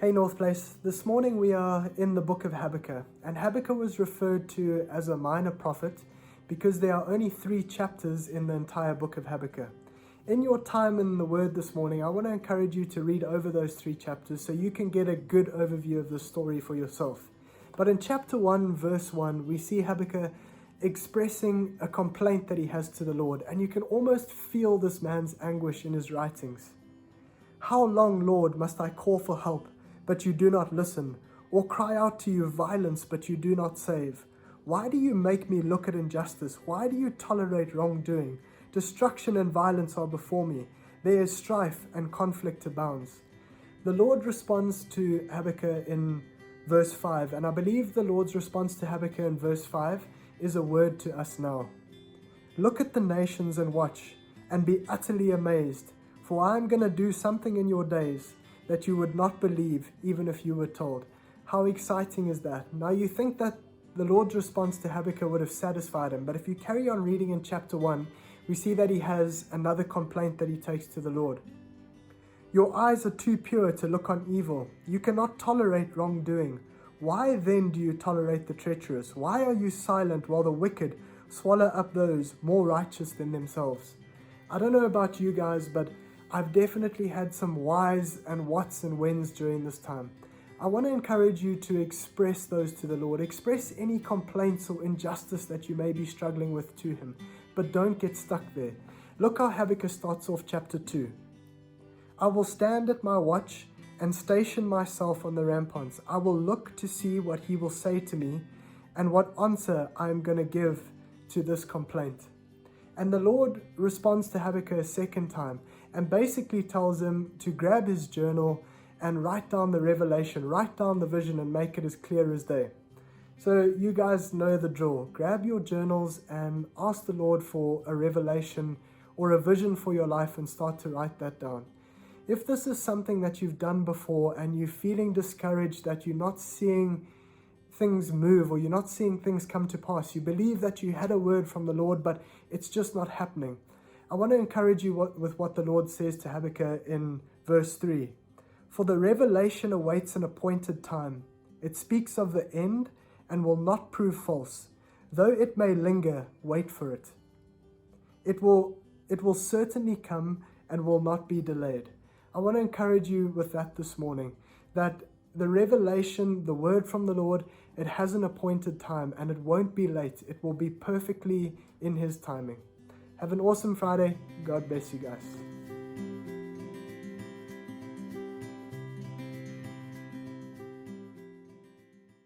Hey North Place, this morning we are in the book of Habakkuk, and Habakkuk was referred to as a minor prophet because there are only 3 chapters in the entire book of Habakkuk. In your time in the Word this morning, I want to encourage you to read over those 3 chapters so you can get a good overview of the story for yourself. But in chapter 1, verse 1, we see Habakkuk expressing a complaint that he has to the Lord, and you can almost feel this man's anguish in his writings. How long, Lord, must I call for help, but you do not listen, or cry out to you violence, but you do not save? Why do you make me look at injustice? Why do you tolerate wrongdoing? Destruction and violence are before me. There is strife and conflict abounds. The Lord responds to Habakkuk in verse 5, and I believe the Lord's response to Habakkuk in verse 5 is a word to us now. Look at the nations and watch, and be utterly amazed, for I am going to do something in your days that you would not believe even if you were told. How exciting is that? Now you think that the Lord's response to Habakkuk would have satisfied him, but if you carry on reading in chapter 1, we see that he has another complaint that he takes to the Lord. Your eyes are too pure to look on evil. You cannot tolerate wrongdoing. Why then do you tolerate the treacherous? Why are you silent while the wicked swallow up those more righteous than themselves? I don't know about you guys, but I've definitely had some whys and whats and whens during this time. I want to encourage you to express those to the Lord. Express any complaints or injustice that you may be struggling with to Him, but don't get stuck there. Look how Habakkuk starts off chapter 2. I will stand at my watch and station myself on the ramparts. I will look to see what He will say to me and what answer I am going to give to this complaint. And the Lord responds to Habakkuk a second time and basically tells him to grab his journal and write down the revelation, write down the vision and make it as clear as day. So you guys know the drill. Grab your journals and ask the Lord for a revelation or a vision for your life and start to write that down. If this is something that you've done before and you're feeling discouraged that you're not seeing things move or you're not seeing things come to pass, you believe that you had a word from the Lord but it's just not happening, I want to encourage you with what the Lord says to Habakkuk in verse 3. For the revelation awaits an appointed time. It speaks of the end and will not prove false. Though it may linger, wait for it. It will certainly come and will not be delayed. I want to encourage you with that this morning, that the revelation, the word from the Lord, it has an appointed time and it won't be late. It will be perfectly in His timing. Have an awesome Friday. God bless you guys.